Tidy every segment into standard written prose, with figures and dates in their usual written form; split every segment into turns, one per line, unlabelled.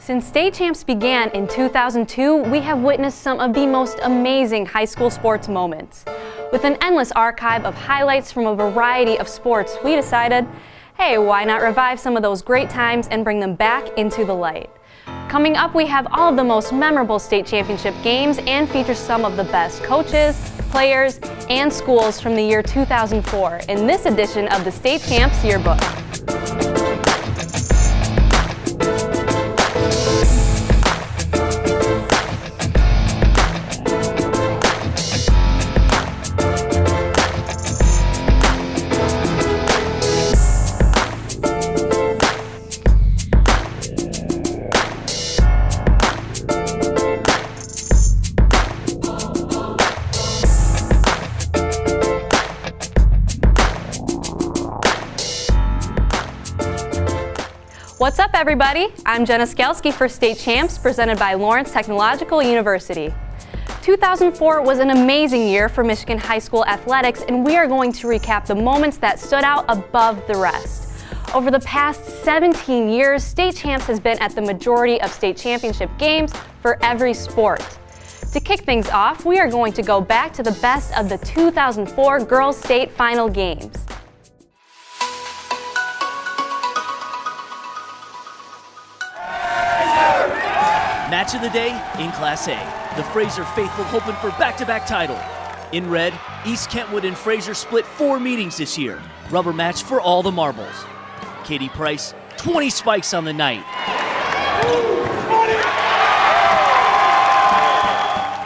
Since State Champs began in 2002, we have witnessed some of the most amazing high school sports moments. With an endless archive of highlights from a variety of sports, we decided, hey, why not revive some of those great times and bring them back into the light? Coming up, we have all of the most memorable state championship games and feature some of the best coaches, players, and schools from the year 2004 in this edition of the State Champs Yearbook. What's up, everybody? I'm Genna Skalski for State Champs, presented by Lawrence Technological University. 2004 was an amazing year for Michigan high school athletics, and we are going to recap the moments that stood out above the rest. Over the past 17 years, State Champs has been at the majority of state championship games for every sport. To kick things off, we are going to go back to the best of the 2004 Girls State Final games.
Match of the day in Class A. The Fraser faithful hoping for back-to-back title. In red, East Kentwood and Fraser split 4 meetings this year. Rubber match for all the marbles. Katie Price, 20 spikes on the night.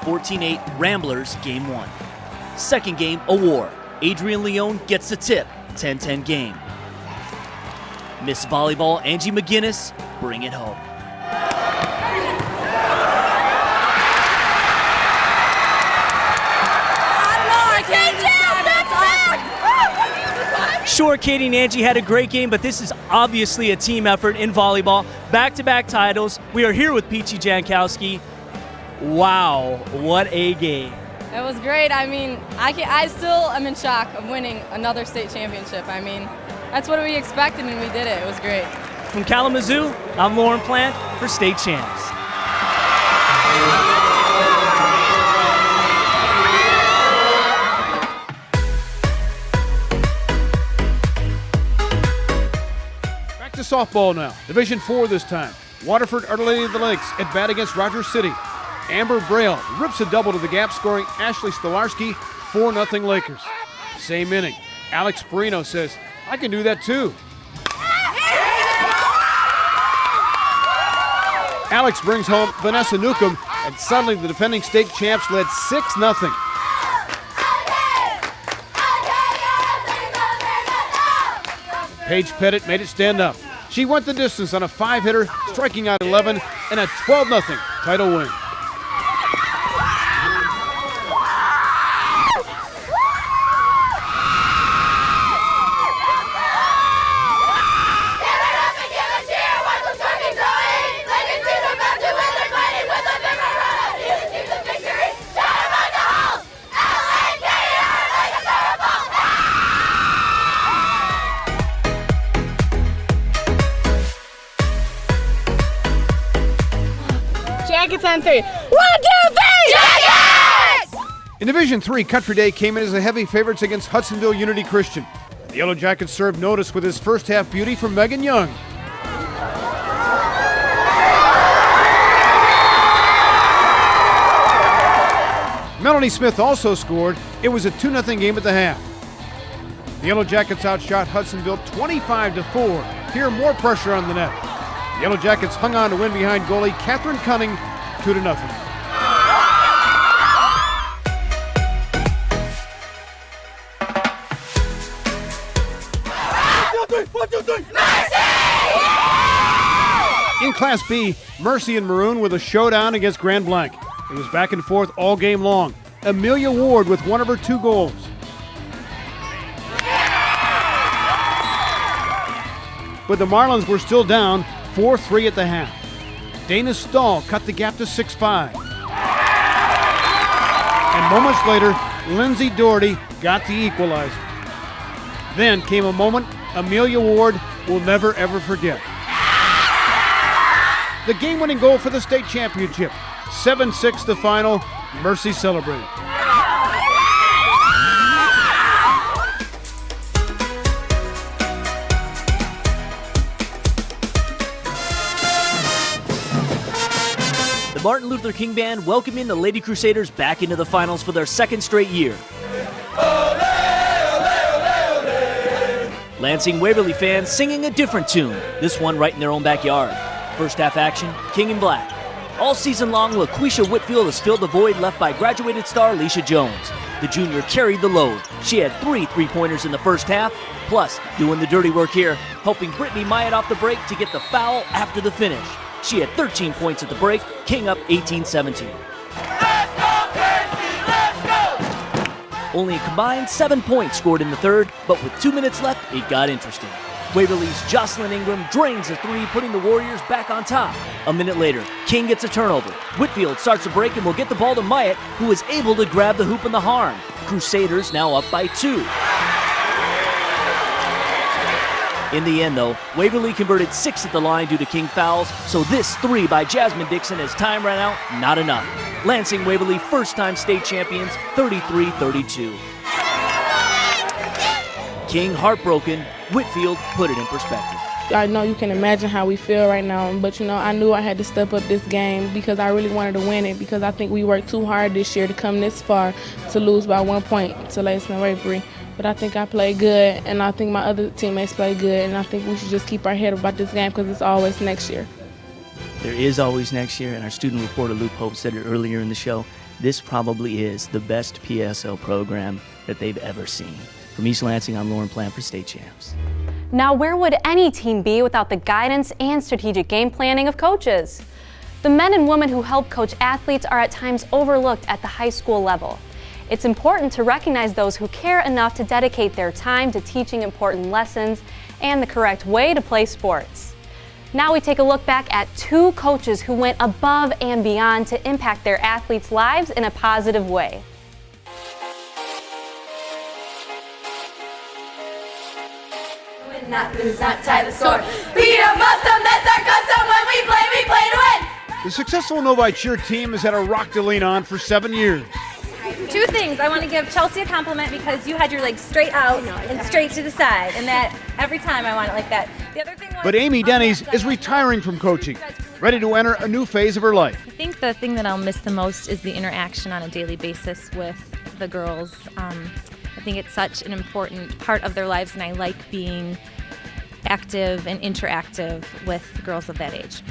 14-8 Ramblers, game 1. Second game, a war. Adrian Leone gets the tip, 10-10 game. Miss Volleyball Angie McGinnis, bring it home. Sure, Katie and Angie had a great game, but this is obviously a team effort in volleyball. Back-to-back titles. We are here with Peachy Jankowski. Wow, what a game.
It was great. I mean, I still am in shock of winning another state championship. I mean, that's what we expected, and we did it. It was great.
From Kalamazoo, I'm Lorne Plant for State Champs.
Softball now. Division 4 this time. Waterford Our Lady of the Lakes at bat against Rogers City. Amber Braille rips a double to the gap, scoring Ashley Stolarski, 4-0 Lakers. Same inning. Alex Perino says, I can do that too. Alex brings home Vanessa Newcomb, and suddenly the defending state champs led 6-0. Paige Pettit made it stand up. She went the distance on a 5-hitter, striking out 11, and a 12-0 title win.
Jackets on 3. 1, 2, 3! Jackets!
In Division 3, Country Day came in as the heavy favorites against Hudsonville Unity Christian. The Yellow Jackets served notice with his first half beauty from Megan Young. Melanie Smith also scored. It was a 2-0 game at the half. The Yellow Jackets outshot Hudsonville 25-4. Here, more pressure on the net. The Yellow Jackets hung on to win behind goalie Catherine Cunning, 2-0. 1, 2, 3. Mercy! In Class B, Mercy and Maroon with a showdown against Grand Blanc. It was back and forth all game long. Amelia Ward with one of her 2 goals. But the Marlins were still down 4-3 at the half. Dana Stahl cut the gap to 6-5. And moments later, Lindsay Doherty got the equalizer. Then came a moment Amelia Ward will never ever forget. the game-winning goal for the state championship. 7-6 the final. Mercy celebrated.
The Martin Luther King Band welcoming the Lady Crusaders back into the finals for their second straight year. Lansing Waverly fans singing a different tune, this one right in their own backyard. First half action, King in black. All season long, LaQuisha Whitfield has filled the void left by graduated star Leisha Jones. The junior carried the load. She had 3 3-pointers in the first half, plus doing the dirty work here, helping Brittany Myatt off the break to get the foul after the finish. She had 13 points at the break, King up 18-17.
Let's go, Casey! Let's go!
Only a combined 7 points scored in the third, but with 2 minutes left, it got interesting. Waverly's Jocelyn Ingram drains a three, putting the Warriors back on top. A minute later, King gets a turnover. Whitfield starts a break and will get the ball to Myatt, who is able to grab the hoop and the harm. Crusaders now up by 2. In the end, though, Waverly converted 6 at the line due to King fouls, so this 3 by Jasmine Dixon as time ran out, not enough. Lansing Waverly first-time state champions, 33-32. King heartbroken, Whitfield put it in perspective.
I know you can imagine how we feel right now, but I knew I had to step up this game because I really wanted to win it, because I think we worked too hard this year to come this far to lose by 1 point to Lansing Waverly. But I think I played good, and I think my other teammates played good, and I think we should just keep our head about this game because it's always next year.
There is always next year, and our student reporter Luke Pope said it earlier in the show, this probably is the best PSL program that they've ever seen. From East Lansing, I'm Lorne for State Champs.
Now, where would any team be without the guidance and strategic game planning of coaches? The men and women who help coach athletes are at times overlooked at the high school level. It's important to recognize those who care enough to dedicate their time to teaching important lessons and the correct way to play sports. Now we take a look back at 2 coaches who went above and beyond to impact their athletes' lives in a positive way.
Not lose, not tie the score. Beat 'em, bust 'em, that's our custom. When we play to win.
The successful Novi cheer team has had a rock to lean on for 7 years.
2 things. I want to give Chelsea a compliment because you had your legs straight out and straight to the side, and that every time I want it like that. The other thing was,
But Amy Denny's is retiring from coaching, ready to enter a new phase of her life.
I think the thing that I'll miss the most is the interaction on a daily basis with the girls. I think it's such an important part of their lives, and I like being active and interactive with girls of that age.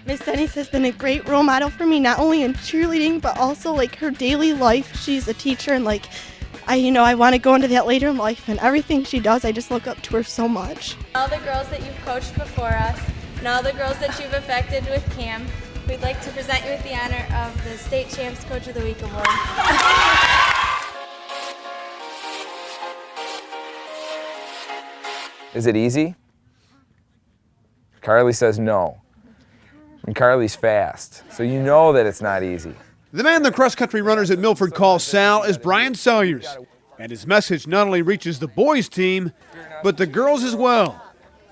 Miss Denny's has been a great role model for me, not only in cheerleading, but also like her daily life. She's a teacher, and I want to go into that later in life, and everything she does, I just look up to her so much.
All the girls that you've coached before us, and all the girls that you've affected with CAM, we'd like to present you with the honor of the State Champs Coach of the Week Award.
Is it easy? Carly says no. And Carly's fast, so you know that it's not easy.
The man the cross-country runners at Milford call Sal is Brian Salyers, and his message not only reaches the boys' team, but the girls as well,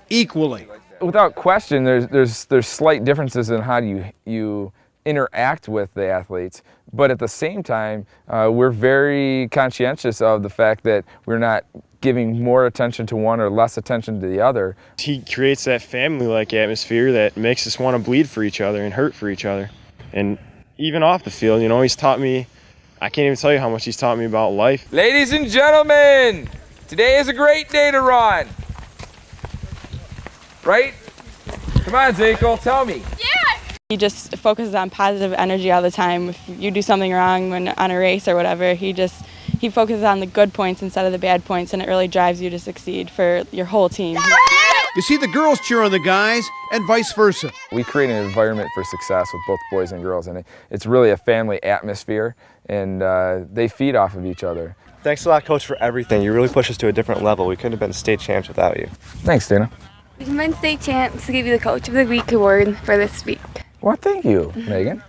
equally.
Without question, there's slight differences in how you interact with the athletes, but at the same time, we're very conscientious of the fact that we're not giving more attention to one or less attention to the other.
He creates that family-like atmosphere that makes us want to bleed for each other and hurt for each other. And even off the field, he's taught me, I can't even tell you how much he's taught me about life.
Ladies and gentlemen, today is a great day to run. Right? Come on, Zinkel, tell me.
He just focuses on positive energy all the time. If you do something wrong on a race or whatever, he focuses on the good points instead of the bad points, and it really drives you to succeed for your whole team.
You see the girls cheer on the guys and vice versa.
We create an environment for success with both boys and girls, and it's really a family atmosphere, and they feed off of each other.
Thanks a lot, Coach, for everything. You really pushed us to a different level. We couldn't have been state champs without you.
Thanks, Dana.
We can win state champs to give you the Coach of the Week award for this week.
Well, thank you, Megan.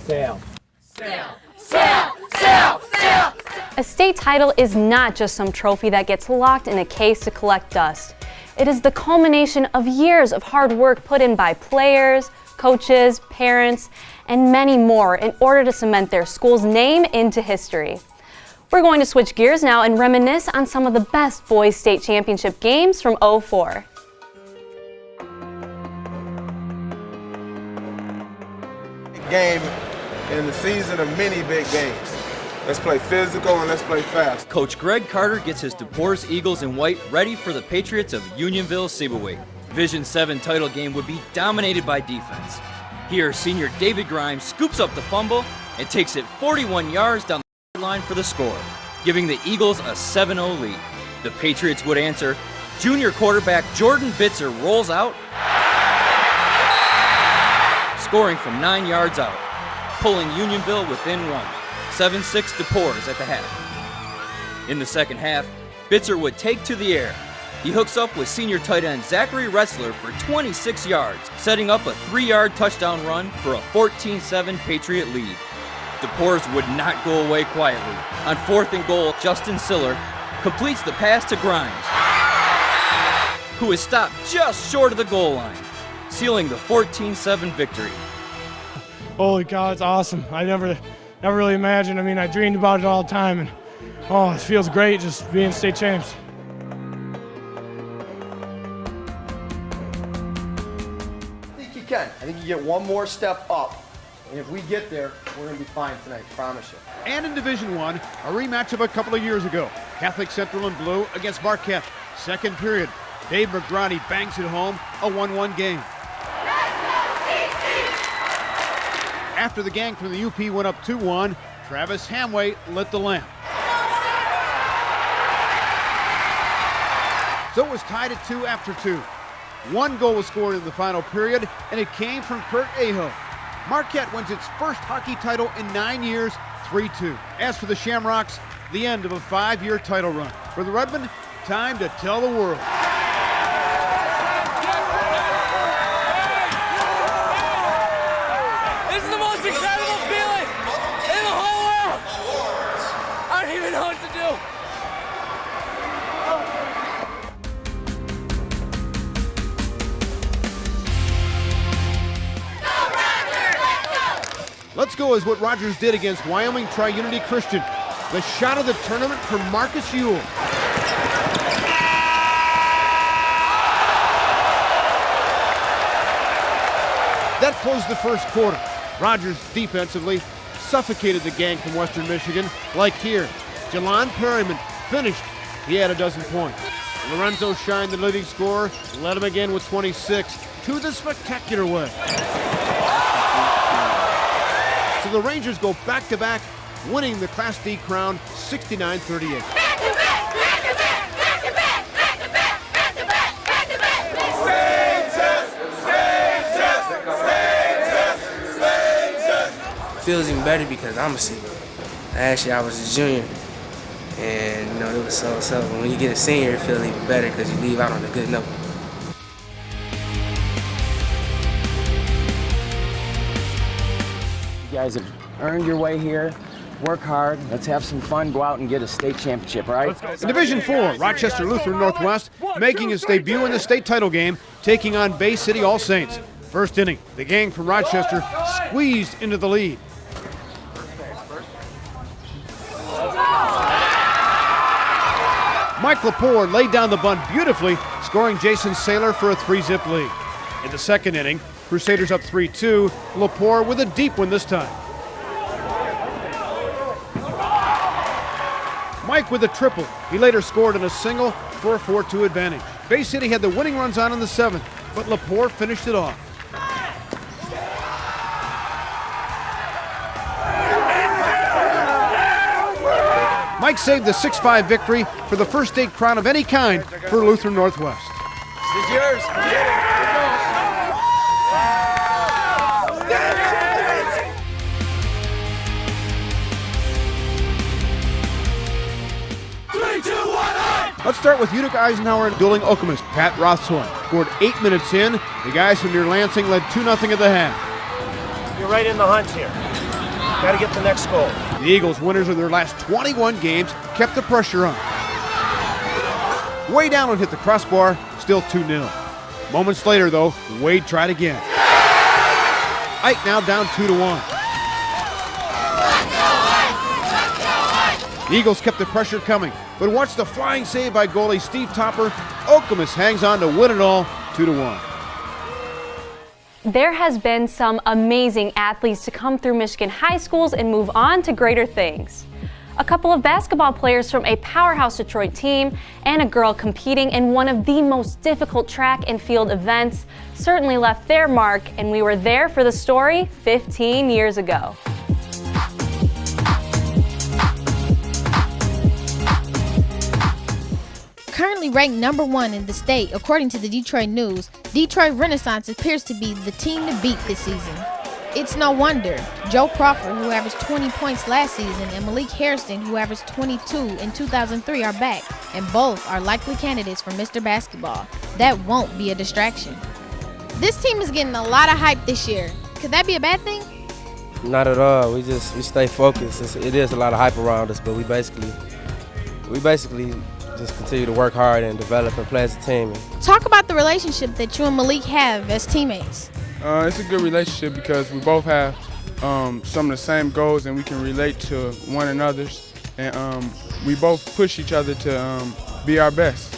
Sail. Sail. Sail. Sail. Sail.
A state title is not just some trophy that gets locked in a case to collect dust. It is the culmination of years of hard work put in by players, coaches, parents, and many more in order to cement their school's name into history. We're going to switch gears now and reminisce on some of the best boys state championship games from '04.
Game in the season of many big games. Let's play physical and let's play fast.
Coach Greg Carter gets his DEPORRES Eagles in white ready for the Patriots of Unionville Sabaway. Division 7 title game would be dominated by defense. Here, senior David Grimes scoops up the fumble and takes it 41 yards down the line for the score, giving the Eagles a 7-0 lead. The Patriots would answer. Junior quarterback Jordan Bitzer rolls out, scoring from 9 yards out, pulling Unionville within one. 7-6 DEPORRES at the half. In the second half, Bitzer would take to the air. He hooks up with senior tight end Zachary Retzler for 26 yards, setting up a 3-yard touchdown run for a 14-7 Patriot lead. DEPORRES would not go away quietly. On 4th and goal, Justin Siller completes the pass to Grimes, who is stopped just short of the goal line, sealing the 14-7 victory.
Holy cow, it's awesome. I never really imagined. I mean, I dreamed about it all the time, and oh, it feels great just being state champs.
I think you can. I think you get one more step up, and if we get there, we're going to be fine tonight, promise you.
And in Division I, a rematch of a couple of years ago. Catholic Central in blue against Marquette. Second period, Dave McGrady bangs it home, a 1-1 game. After the gang from the UP went up 2-1, Travis Hamway lit the lamp. So it was tied at 2 after 2. One goal was scored in the final period, and it came from Kurt Aho. Marquette wins its first hockey title in 9 years, 3-2. As for the Shamrocks, the end of a 5-year title run. For the Redmen, time to tell the world.
This is the most incredible feeling in the whole world. I don't even know what to do.
Let's go is what Rogers did against Wyoming Tri-Unity Christian. The shot of the tournament for Marcus Ewell. That closed the first quarter. Rogers defensively suffocated the gang from Western Michigan, like here. Jalon Perryman finished. He had a dozen points. Lorenzo shined the leading scorer, led him again with 26 to the spectacular way. So the Rangers go back-to-back, winning the Class D crown 69-38.
Feels even better because I'm a senior. Actually, I was a junior, and you know it was so. When you get a senior, it feels even better because you leave out on a good note.
You guys have earned your way here. Work hard. Let's have some fun. Go out and get a state championship, all right?
In Division IV, Rochester Lutheran Northwest making its debut in the state title game, taking on Bay City All Saints. First inning, the gang from Rochester squeezed into the lead. Mike Lepore laid down the bunt beautifully, scoring Jason Saylor for a 3-zip lead. In the second inning, Crusaders up 3-2, Lepore with a deep one this time. Mike with a triple. He later scored in a single for a 4-2 advantage. Bay City had the winning runs on in the 7th, but Lepore finished it off. Mike saved the 6-5 victory for the first state crown of any kind for Lutheran Northwest.
This is yours.
Let's start with Utica Eisenhower and dueling Okemos. Pat Rothshorn scored 8 minutes in. The guys from near Lansing led 2-0 at the half.
You're right in the hunt here. Got to get the next goal.
The Eagles, winners of their last 21 games, kept the pressure on. Way down and hit the crossbar, still 2-0. Moments later, though, Wade tried again. Ike now down 2-1. The Eagles kept the pressure coming, but watch the flying save by goalie Steve Topper. Okemos hangs on to win it all, 2-1.
There has been some amazing athletes to come through Michigan high schools and move on to greater things. A couple of basketball players from a powerhouse Detroit team and a girl competing in one of the most difficult track and field events certainly left their mark, and we were there for the story 15 years ago.
Currently ranked #1 in the state, according to the Detroit News, Detroit Renaissance appears to be the team to beat this season. It's no wonder Joe Crawford, who averaged 20 points last season, and Malik Hairston, who averaged 22 in 2003, are back, and both are likely candidates for Mr. Basketball. That won't be a distraction. This team is getting a lot of hype this year. Could that be a bad thing?
Not at all. We stay focused. It is a lot of hype around us, but we basically just continue to work hard and develop and play as a team.
Talk about the relationship that you and Malik have as teammates.
It's a good relationship because we both have some of the same goals and we can relate to one another's, and we both push each other to be our best.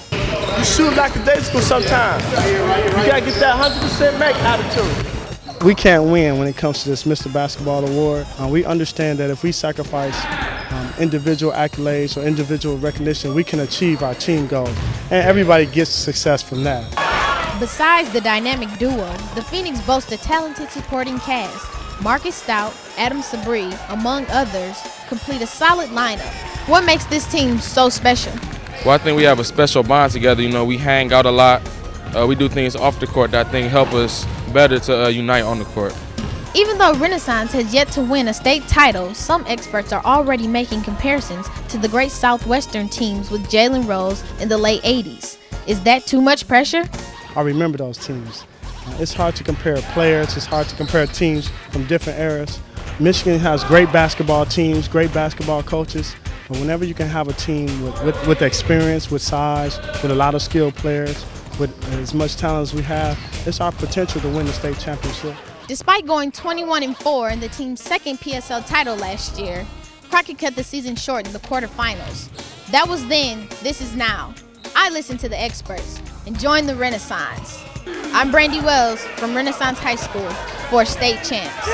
You shoot like a day school sometimes. You gotta get that 100% make attitude.
We can't win when it comes to this Mr. Basketball Award. We understand that if we sacrifice individual accolades or individual recognition, we can achieve our team goals, and everybody gets success from that.
Besides the dynamic duo, the Phoenix boasts a talented supporting cast. Marcus Stout, Adam Sabri, among others, complete a solid lineup. What makes this team so special?
Well, I think we have a special bond together. You know, we hang out a lot. We do things off the court that I think help us better to unite on the court.
Even though Renaissance has yet to win a state title, some experts are already making comparisons to the great Southwestern teams with Jalen Rose in the late 80s. Is that too much pressure?
I remember those teams. It's hard to compare players, it's hard to compare teams from different eras. Michigan has great basketball teams, great basketball coaches, but whenever you can have a team with experience, with size, with a lot of skilled players, with as much talent as we have, it's our potential to win the state championship.
Despite going 21-4 in the team's second PSL title last year, Crockett cut the season short in the quarterfinals. That was then, this is now. I listen to the experts and join the Renaissance. I'm Brandie Wells from Renaissance High School for State Champs.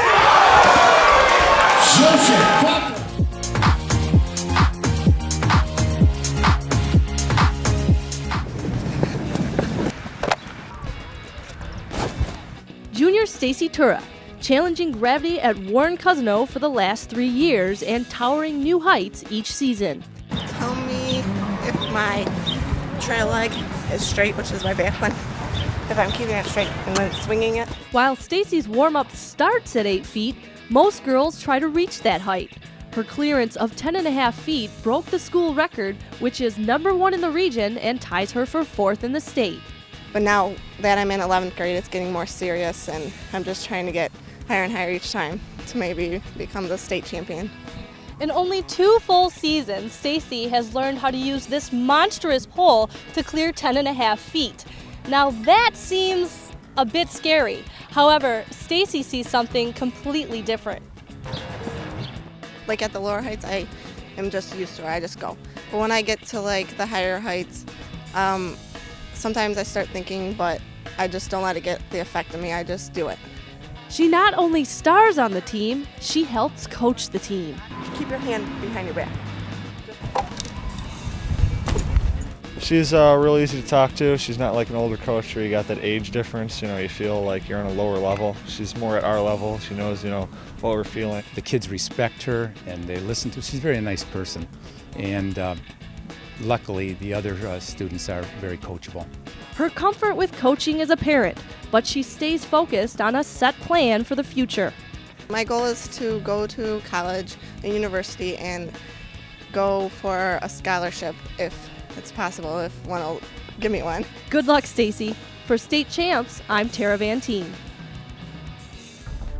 Junior Stacy Tura, challenging gravity at Warren Cousino for the last 3 years and towering new heights each season.
Tell me if my trail leg is straight, which is my back one, if I'm keeping it straight and then swinging it.
While Stacy's warm-up starts at 8 feet, most girls try to reach that height. Her clearance of 10.5 feet broke the school record, which is #1 in the region and ties her for 4th in the state.
But now that I'm in 11th grade, it's getting more serious, and I'm just trying to get higher and higher each time to maybe become the state champion.
In only 2 full seasons, Stacy has learned how to use this monstrous pole to clear 10.5 feet. Now that seems a bit scary. However, Stacy sees something completely different.
Like at the lower heights, I am just used to it, I just go. But when I get to like the higher heights, sometimes I start thinking, but I just don't let it get the effect of me, I just do it.
She not only stars on the team, she helps coach the team.
Keep your hand behind your back.
She's really easy to talk to. She's not like an older coach where you got that age difference. You know, you feel like you're on a lower level. She's more at our level. She knows, you know, what we're feeling.
The kids respect her and they listen to her. She's a very nice person. And luckily, the other students are very coachable.
Her comfort with coaching is apparent, but she stays focused on a set plan for the future.
My goal is to go to college and university and go for a scholarship if it's possible, if one will give me one.
Good luck, Stacy. For State Champs, I'm Tara Van Teen.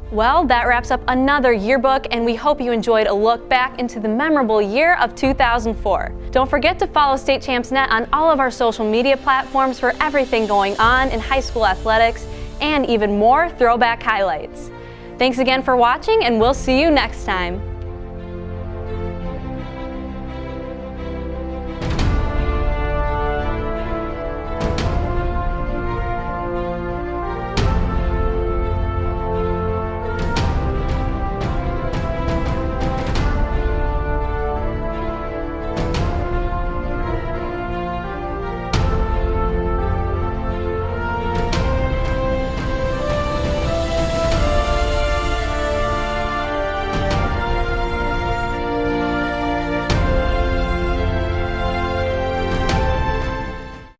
Well, that wraps up another yearbook, and we hope you enjoyed a look back into the memorable year of 2004. Don't forget to follow State Champs Net on all of our social media platforms for everything going on in high school athletics and even more throwback highlights. Thanks again for watching, and we'll see you next time.